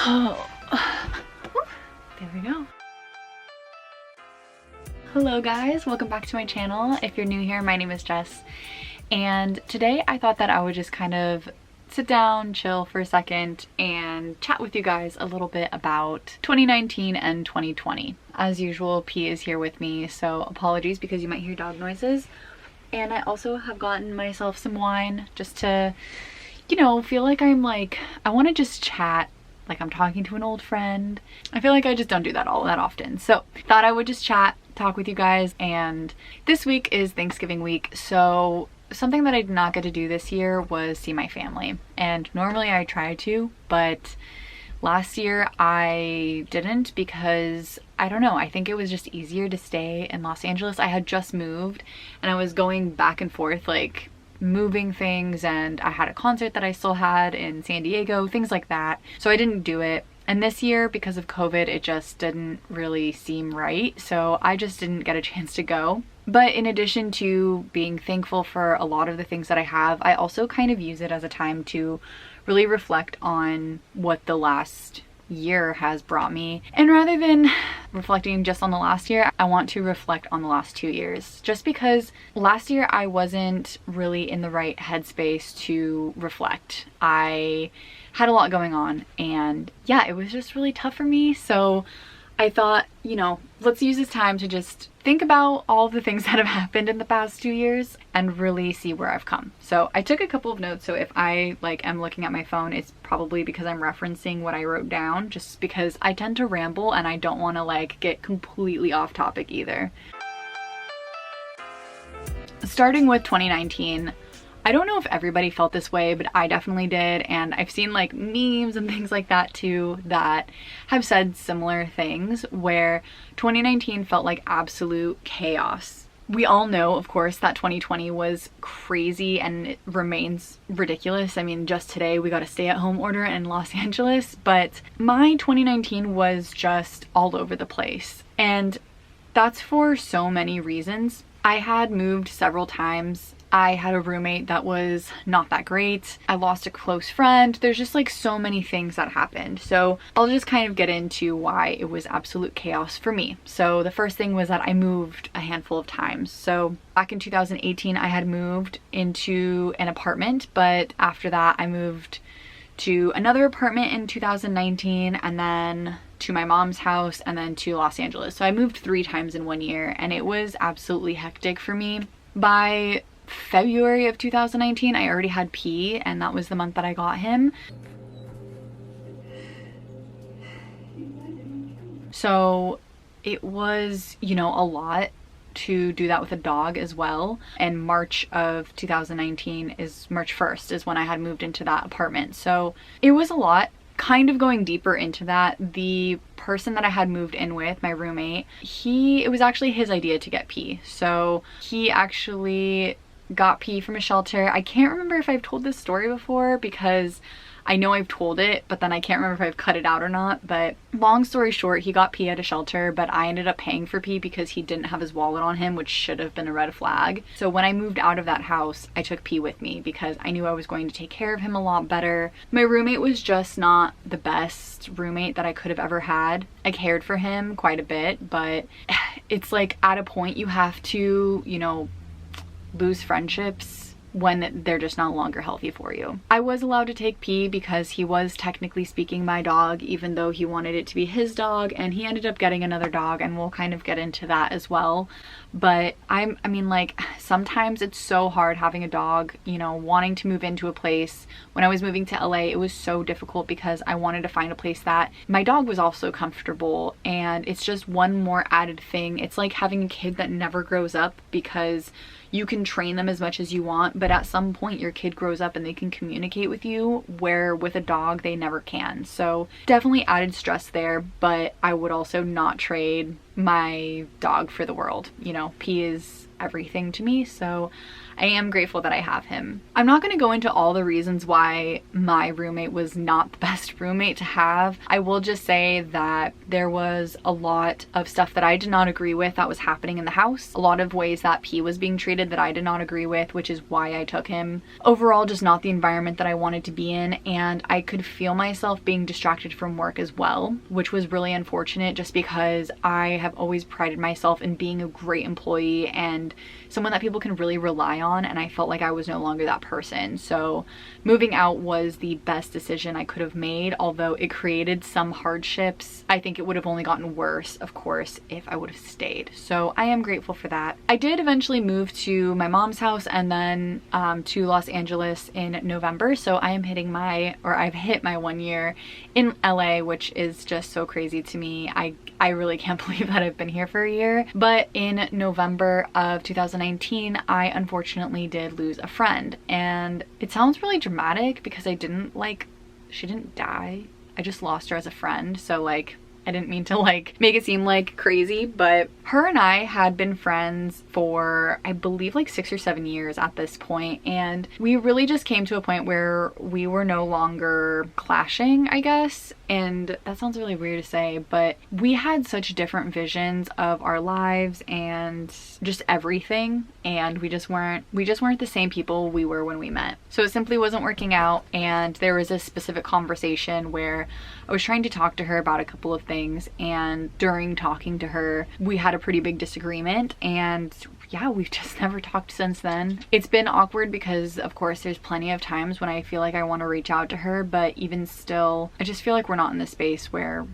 Oh, there we go. Hello guys, welcome back to my channel. If you're new here, my name is Jess, and today I thought that I would just kind of sit down, chill for a second, and chat with you guys a little bit about 2019 and 2020. As usual, P is here with me, so apologies because you might hear dog noises. And I also have gotten myself some wine just to, you know, feel like I want to just chat like I'm talking to an old friend. I feel like I just don't do that all that often. So thought I would just chat, talk with you guys. And this week is Thanksgiving week. So something that I did not get to do this year was see my family. And normally I try to, but last year I didn't because I don't know, I think it was just easier to stay in Los Angeles. I had just moved and I was going back and forth, like moving things, and I had a concert that I still had in San Diego, things like that. So I didn't do it. And this year, because of COVID, it just didn't really seem right. So I just didn't get a chance to go. But in addition to being thankful for a lot of the things that I have, I also kind of use it as a time to really reflect on what the last year has brought me. And rather than reflecting just on the last year, I want to reflect on the last 2 years. Just because last year I wasn't really in the right headspace to reflect. I had a lot going on and yeah, it was just really tough for me. So I thought, you know, let's use this time to just think about all the things that have happened in the past 2 years and really see where I've come. So I took a couple of notes. So if I am looking at my phone, it's probably because I'm referencing what I wrote down, just because I tend to ramble and I don't want to get completely off topic either. Starting with 2019, I don't know if everybody felt this way, but I definitely did. And I've seen memes and things like that too that have said similar things, where 2019 felt like absolute chaos. We all know, of course, that 2020 was crazy and it remains ridiculous. I mean, just today we got a stay-at-home order in Los Angeles, but my 2019 was just all over the place. And that's for so many reasons. I had moved several times. I had a roommate that was not that great. I lost a close friend. There's just so many things that happened. So I'll just kind of get into why it was absolute chaos for me. So the first thing was that I moved a handful of times. So back in 2018, I had moved into an apartment, but after that I moved to another apartment in 2019, and then to my mom's house, and then to Los Angeles. So I moved 3 times in 1 year, and it was absolutely hectic for me. By February of 2019, I already had P, and that was the month that I got him. So it was, you know, a lot to do that with a dog as well. And March of 2019 is March 1st is when I had moved into that apartment. So it was a lot. Kind of going deeper into that, the person that I had moved in with, my roommate, it was actually his idea to get P. So he actually got P from a shelter. I can't remember if I've told this story before because I know I've told it, but then I can't remember if I've cut it out or not. But long story short, he got P at a shelter, but I ended up paying for P because he didn't have his wallet on him, which should have been a red flag. So when I moved out of that house, I took P with me because I knew I was going to take care of him a lot better. My roommate was just not the best roommate that I could have ever had. I cared for him quite a bit, but it's at a point you have to, you know, lose friendships when they're just no longer healthy for you. I was allowed to take P because he was technically speaking my dog, even though he wanted it to be his dog, and he ended up getting another dog, and we'll kind of get into that as well. But I mean, sometimes it's so hard having a dog, you know, wanting to move into a place. When I was moving to LA, it was so difficult because I wanted to find a place that my dog was also comfortable, and it's just one more added thing. It's like having a kid that never grows up, because you can train them as much as you want, but at some point your kid grows up and they can communicate with you, where with a dog they never can. So definitely added stress there, but I would also not trade my dog for the world. You know, P is everything to me, so I am grateful that I have him. I'm not going to go into all the reasons why my roommate was not the best roommate to have. I will just say that there was a lot of stuff that I did not agree with that was happening in the house. A lot of ways that P was being treated that I did not agree with, which is why I took him. Overall, just not the environment that I wanted to be in, and I could feel myself being distracted from work as well, which was really unfortunate just because I have always prided myself in being a great employee and someone that people can really rely on, and I felt like I was no longer that person. So moving out was the best decision I could have made, although it created some hardships. I think it would have only gotten worse, of course, if I would have stayed. So I am grateful for that. I did eventually move to my mom's house and then to Los Angeles in November. So I am hitting I've hit my 1 year in LA, which is just so crazy to me. I really can't believe that I've been here for a year. But in November of 2019, I unfortunately did lose a friend. And it sounds really dramatic because she didn't die. I just lost her as a friend. So like, I didn't mean to like make it seem like crazy, but her and I had been friends for I believe like 6 or 7 years at this point, and we really just came to a point where we were no longer clashing, I guess. And that sounds really weird to say, but we had such different visions of our lives and just everything, and we just weren't the same people we were when we met. So it simply wasn't working out, and there was a specific conversation where I was trying to talk to her about a couple of things, and during talking to her, we had a pretty big disagreement, and yeah, we've just never talked since then. It's been awkward because of course there's plenty of times when I feel like I want to reach out to her, but even still, I just feel like we're not in the space where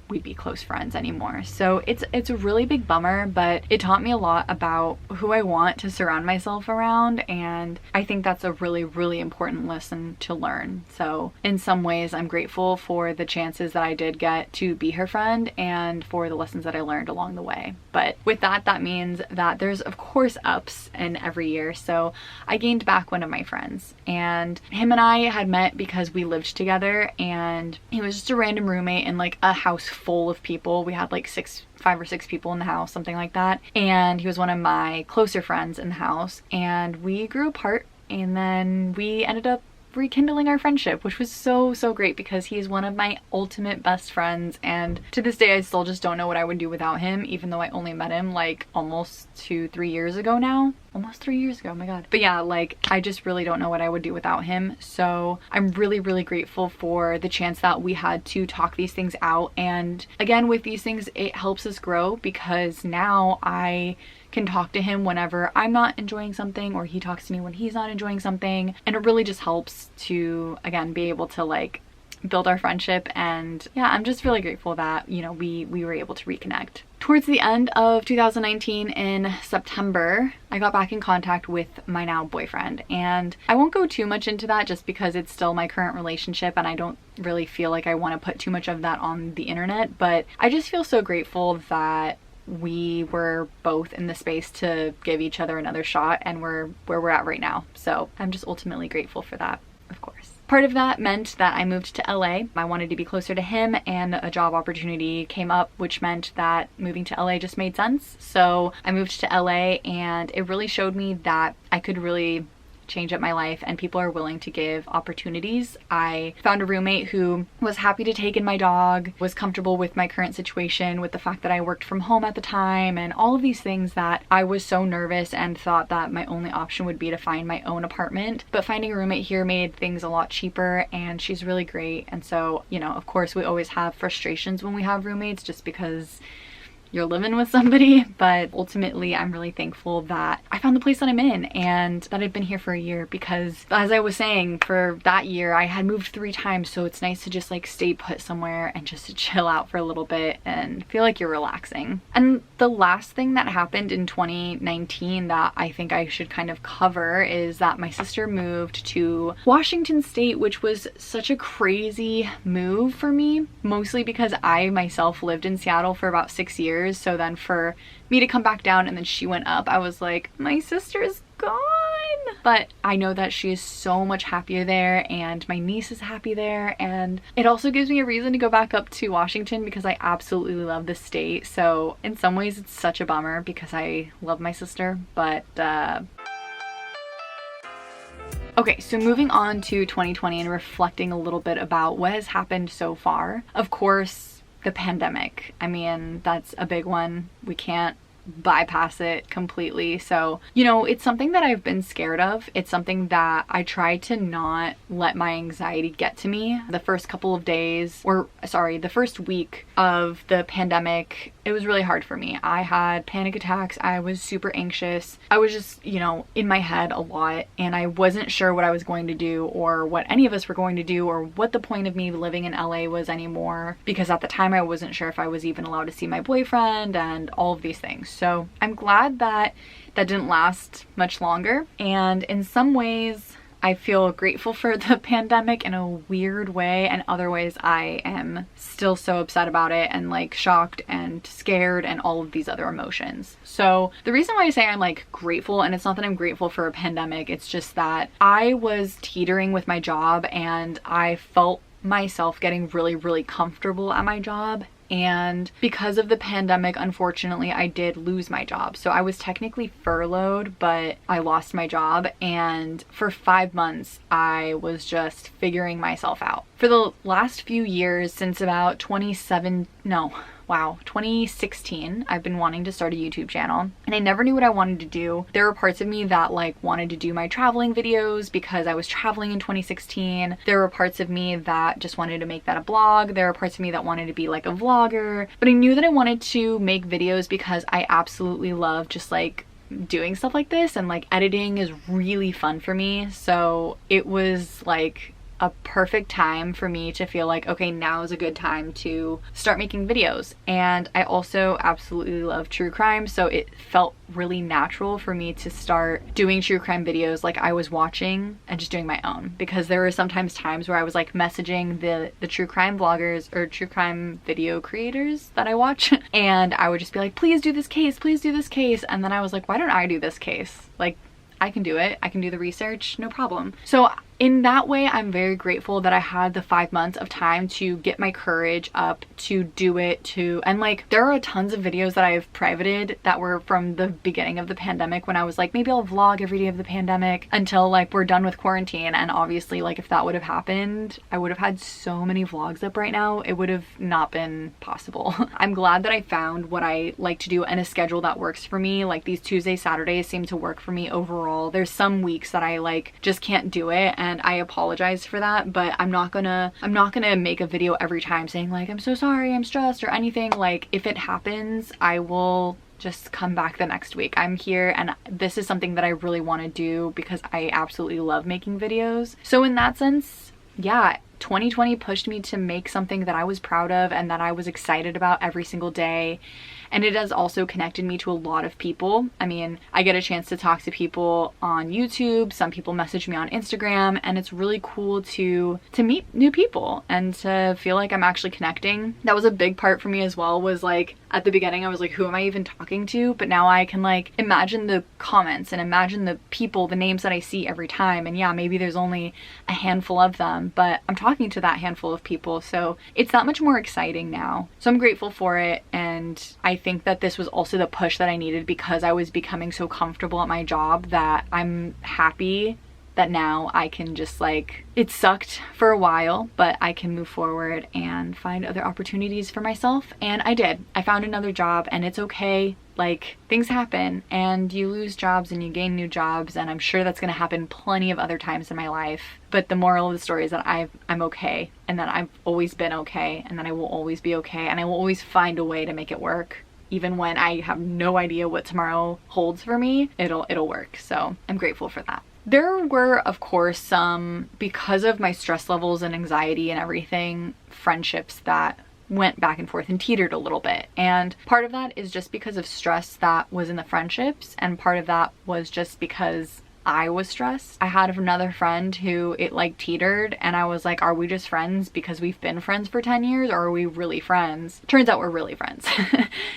we'd be close friends anymore. So it's a really big bummer, but it taught me a lot about who I want to surround myself around, and I think that's a really, really important lesson to learn. So in some ways, I'm grateful for the chances that I did get to be her friend and for the lessons that I learned along the way. But with that, that means that there's of course ups in every year. So I gained back one of my friends, and him and I had met because we lived together, and he was just a random roommate in like a house full of people. We had like 5 or 6 people in the house, something like that. And he was one of my closer friends in the house, and we grew apart, and then we ended up rekindling our friendship, which was so great because he is one of my ultimate best friends, and to this day I still just don't know what I would do without him, even though I only met him like almost 2-3 years ago now. Almost 3 years ago, oh my god. But yeah, like I just really don't know what I would do without him. So I'm really, really grateful for the chance that we had to talk these things out. And again, with these things, it helps us grow because now I can talk to him whenever I'm not enjoying something, or he talks to me when he's not enjoying something. And it really just helps to, again, be able to like build our friendship. And yeah, I'm just really grateful that, you know, we were able to reconnect. Towards the end of 2019 in September, I got back in contact with my now boyfriend, and I won't go too much into that just because it's still my current relationship and I don't really feel like I want to put too much of that on the internet, but I just feel so grateful that we were both in the space to give each other another shot, and we're where we're at right now. So I'm just ultimately grateful for that, of course. Part of that meant that I moved to LA. I wanted to be closer to him, and a job opportunity came up, which meant that moving to LA just made sense. So I moved to LA, and it really showed me that I could really change up my life and people are willing to give opportunities. I found a roommate who was happy to take in my dog, was comfortable with my current situation, with the fact that I worked from home at the time, and all of these things that I was so nervous and thought that my only option would be to find my own apartment. But finding a roommate here made things a lot cheaper, and she's really great. And so, you know, of course we always have frustrations when we have roommates just because you're living with somebody, but ultimately I'm really thankful that I found the place that I'm in and that I've been here for a year, because as I was saying, for that year I had moved 3 times, so it's nice to just like stay put somewhere and just to chill out for a little bit and feel like you're relaxing. And the last thing that happened in 2019 that I think I should kind of cover is that my sister moved to Washington State, which was such a crazy move for me, mostly because I myself lived in Seattle for about 6 years. So then for me to come back down and then she went up, I was like, my sister's gone. But I know that she is so much happier there, and my niece is happy there, and it also gives me a reason to go back up to Washington because I absolutely love the state. So in some ways it's such a bummer because I love my sister, but okay, so moving on to 2020 and reflecting a little bit about what has happened so far. Of course, the pandemic. I mean, that's a big one. We can't bypass it completely. So, you know, it's something that I've been scared of. It's something that I try to not let my anxiety get to me. The first couple of days, or sorry, the first week of the pandemic, it was really hard for me. I had panic attacks. I was super anxious. I was just, you know, in my head a lot, and I wasn't sure what I was going to do or what any of us were going to do or what the point of me living in LA was anymore, because at the time I wasn't sure if I was even allowed to see my boyfriend and all of these things. So I'm glad that that didn't last much longer. And in some ways, I feel grateful for the pandemic in a weird way, and other ways I am still so upset about it and like shocked and scared and all of these other emotions. So the reason why I say I'm like grateful, and it's not that I'm grateful for a pandemic, it's just that I was teetering with my job and I felt myself getting really, really comfortable at my job. And because of the pandemic, unfortunately, I did lose my job. So I was technically furloughed, but I lost my job. And for 5 months, I was just figuring myself out. For the last few years, since about 2016, I've been wanting to start a YouTube channel, and I never knew what I wanted to do. There were parts of me that like wanted to do my traveling videos because I was traveling in 2016. There were parts of me that just wanted to make that a blog. There were parts of me that wanted to be like a vlogger, but I knew that I wanted to make videos because I absolutely love just like doing stuff like this, and like editing is really fun for me. So it was like a perfect time for me to feel like, okay, now is a good time to start making videos. And I also absolutely love true crime, so it felt really natural for me to start doing true crime videos like I was watching and just doing my own, because there were sometimes times where I was like messaging the true crime vloggers or true crime video creators that I watch and I would just be like, please do this case, please do this case. And then I was like, why don't I do this case? Like, I can do it. I can do the research, no problem. So in that way, I'm very grateful that I had the 5 months of time to get my courage up to do it, and like there are tons of videos that I've privated that were from the beginning of the pandemic, when I was like, maybe I'll vlog every day of the pandemic until like we're done with quarantine. And obviously, like if that would have happened, I would have had so many vlogs up right now. It would have not been possible. I'm glad that I found what I like to do and a schedule that works for me. Like these Tuesdays, Saturdays seem to work for me overall. There's some weeks that I like just can't do it, and I apologize for that, but I'm not gonna make a video every time saying like, I'm so sorry, I'm stressed or anything. Like if it happens, I will just come back the next week. I'm here, and this is something that I really want to do because I absolutely love making videos. So in that sense, yeah, 2020 pushed me to make something that I was proud of and that I was excited about every single day. And it has also connected me to a lot of people. I mean, I get a chance to talk to people on YouTube. Some people message me on Instagram, and it's really cool to meet new people and to feel like I'm actually connecting. That was a big part for me as well, was like at the beginning I was like, who am I even talking to? But now I can like imagine the comments and imagine the people, the names that I see every time. And yeah, maybe there's only a handful of them, but I'm talking to that handful of people. So it's that much more exciting now. So I'm grateful for it. And I think that this was also the push that I needed, because I was becoming so comfortable at my job that I'm happy that now I can just like, it sucked for a while, but I can move forward and find other opportunities for myself. And I did. I found another job, and it's okay. Like, things happen and you lose jobs and you gain new jobs, and I'm sure that's gonna happen plenty of other times in my life. But the moral of the story is that I'm okay, and that I've always been okay, and that I will always be okay, and I will always find a way to make it work. Even when I have no idea what tomorrow holds for me, it'll work. So I'm grateful for that. There were, of course, some, because of my stress levels and anxiety and everything, friendships that went back and forth and teetered a little bit. And part of that is just because of stress that was in the friendships, and part of that was just because I was stressed. I had another friend who it like teetered, and I was like, are we just friends because we've been friends for 10 years, or are we really friends? Turns out we're really friends.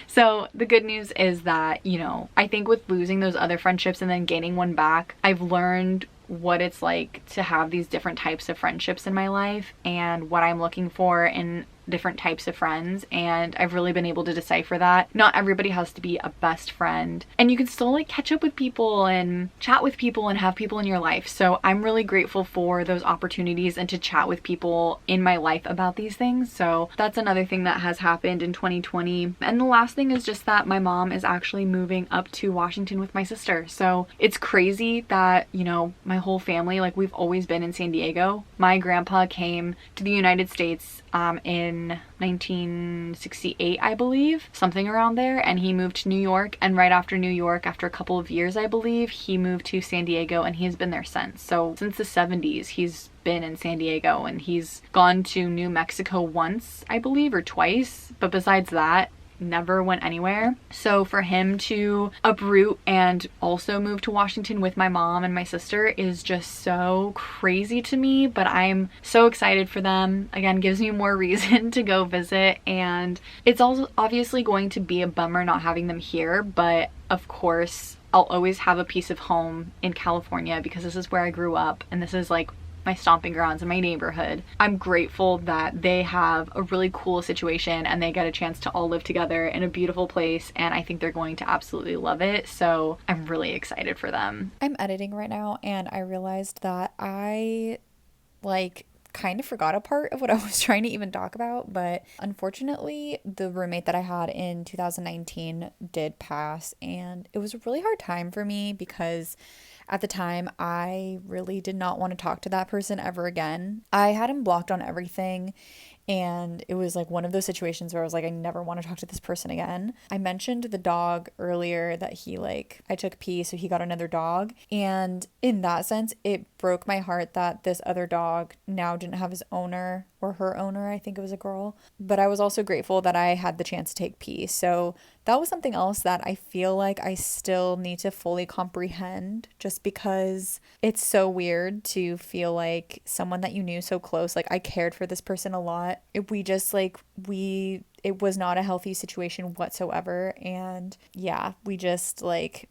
So the good news is that, you know, I think with losing those other friendships and then gaining one back, I've learned what it's like to have these different types of friendships in my life and what I'm looking for in different types of friends, and I've really been able to decipher that. Not everybody has to be a best friend, and you can still like catch up with people and chat with people and have people in your life. So I'm really grateful for those opportunities and to chat with people in my life about these things. So that's another thing that has happened in 2020. And the last thing is just that my mom is actually moving up to Washington with my sister. So it's crazy that, you know, my whole family, like we've always been in San Diego. My grandpa came to the United States in 1968, I believe, something around there, and he moved to New York, and right after New York, after a couple of years, I believe, he moved to San Diego, and he's been there since. So since the 70s, he's been in San Diego, and he's gone to New Mexico once, I believe, or twice, but besides that, never went anywhere. So for him to uproot and also move to Washington with my mom and my sister is just so crazy to me, but I'm so excited for them. Again, gives me more reason to go visit, and it's also obviously going to be a bummer not having them here, but of course I'll always have a piece of home in California because this is where I grew up and this is like my stomping grounds in my neighborhood. I'm grateful that they have a really cool situation and they get a chance to all live together in a beautiful place, and I think they're going to absolutely love it. So I'm really excited for them. I'm editing right now and I realized that I like kind of forgot a part of what I was trying to even talk about, but unfortunately the roommate that I had in 2019 did pass, and it was a really hard time for me because at the time I really did not want to talk to that person ever again. I had him blocked on everything, and it was like one of those situations where I was like, I never want to talk to this person again. I mentioned the dog earlier that I took pee, so he got another dog. And in that sense, it broke my heart that this other dog now didn't have his owner, or her owner, I think it was a girl. But I was also grateful that I had the chance to take pee. So that was something else that I feel like I still need to fully comprehend, just because it's so weird to feel like someone that you knew so close, like I cared for this person a lot. It was not a healthy situation whatsoever. And yeah, we just like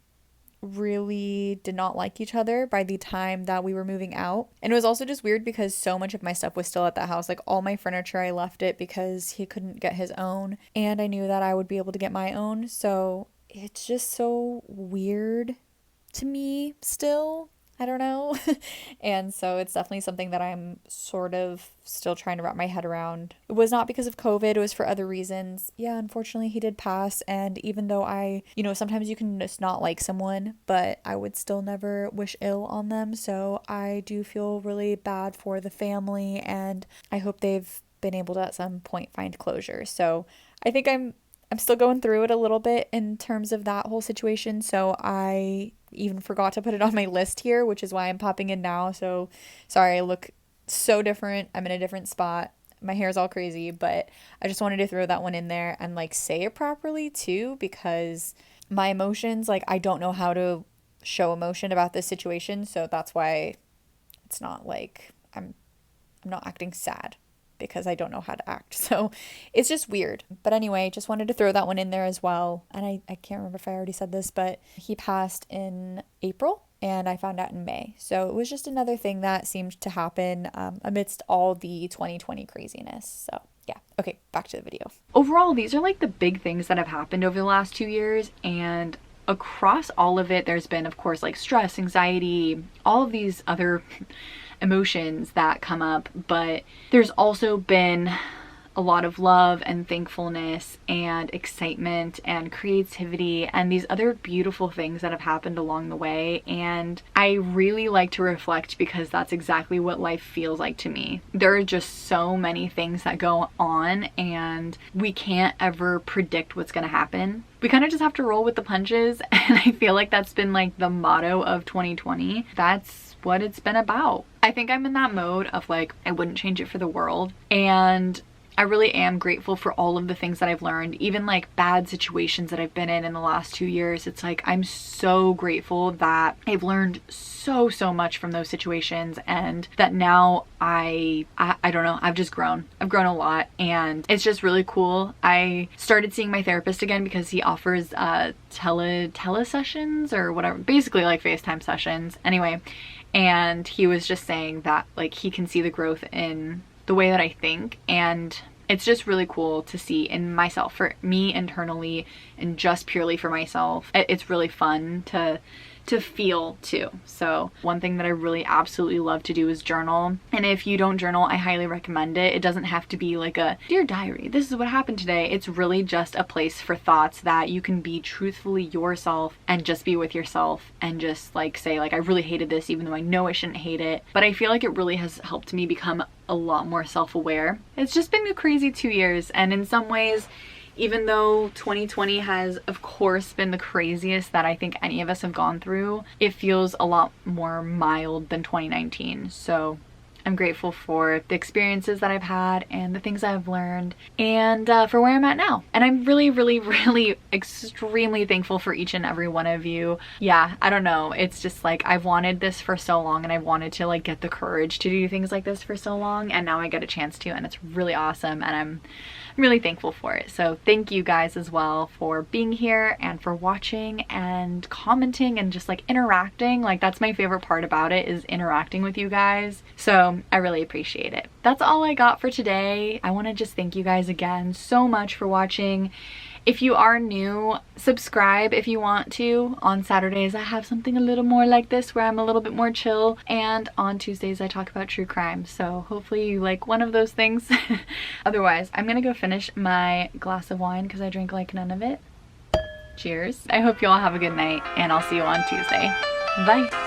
really did not like each other by the time that we were moving out. And it was also just weird because so much of my stuff was still at the house. Like all my furniture, I left it because he couldn't get his own, and I knew that I would be able to get my own. So it's just so weird to me still. I don't know. And so it's definitely something that I'm sort of still trying to wrap my head around. It was not because of COVID, it was for other reasons. Yeah, unfortunately, he did pass. And even though sometimes you can just not like someone, but I would still never wish ill on them. So I do feel really bad for the family, and I hope they've been able to at some point find closure. So I think I'm still going through it a little bit in terms of that whole situation. So I even forgot to put it on my list here, which is why I'm popping in now. So sorry, I look so different. I'm in a different spot. My hair's all crazy, but I just wanted to throw that one in there and like say it properly too, because my emotions, like I don't know how to show emotion about this situation. So that's why it's not like I'm not acting sad, because I don't know how to act. So it's just weird. But anyway, just wanted to throw that one in there as well. And I can't remember if I already said this, but he passed in April and I found out in May. So it was just another thing that seemed to happen amidst all the 2020 craziness. So yeah. Okay, back to the video. Overall, these are like the big things that have happened over the last 2 years, and across all of it, there's been, of course, like stress, anxiety, all of these other emotions that come up, but there's also been a lot of love and thankfulness and excitement and creativity and these other beautiful things that have happened along the way. And I really like to reflect because that's exactly what life feels like to me. There are just so many things that go on and we can't ever predict what's going to happen. We kind of just have to roll with the punches, and I feel like that's been like the motto of 2020. That's what it's been about. I think I'm in that mode of like, I wouldn't change it for the world. And I really am grateful for all of the things that I've learned, even like bad situations that I've been in the last 2 years. It's like I'm so grateful that I've learned so much from those situations, and that now I don't know, I've just grown. I've grown a lot, and it's just really cool. I started seeing my therapist again because he offers tele sessions or whatever, basically like FaceTime sessions. Anyway, and he was just saying that like he can see the growth in the way that I think, and it's just really cool to see in myself, for me internally and just purely for myself. It's really fun to feel too. So one thing that I really absolutely love to do is journal. And if you don't journal, I highly recommend it. It doesn't have to be like a dear diary, this is what happened today. It's really just a place for thoughts that you can be truthfully yourself and just be with yourself and just like say like, I really hated this even though I know I shouldn't hate it. But I feel like it really has helped me become a lot more self-aware. It's just been a crazy 2 years, and in some ways, even though 2020 has of course been the craziest that I think any of us have gone through, it feels a lot more mild than 2019. So I'm grateful for the experiences that I've had and the things I've learned, and for where I'm at now. And I'm really extremely thankful for each and every one of you. Yeah, I don't know. It's just like I've wanted this for so long, and I wanted to like get the courage to do things like this for so long, and now I get a chance to, and it's really awesome, and I'm really thankful for it. So thank you guys as well for being here and for watching and commenting and just like interacting. Like that's my favorite part about it, is interacting with you guys. So I really appreciate it. That's all I got for today. I want to just thank you guys again so much for watching. If you are new, subscribe if you want to. On Saturdays I have something a little more like this where I'm a little bit more chill, and on Tuesdays I talk about true crime. So hopefully you like one of those things. Otherwise, I'm gonna go finish my glass of wine because I drink like none of it. Cheers. I hope you all have a good night, and I'll see you on Tuesday. Bye.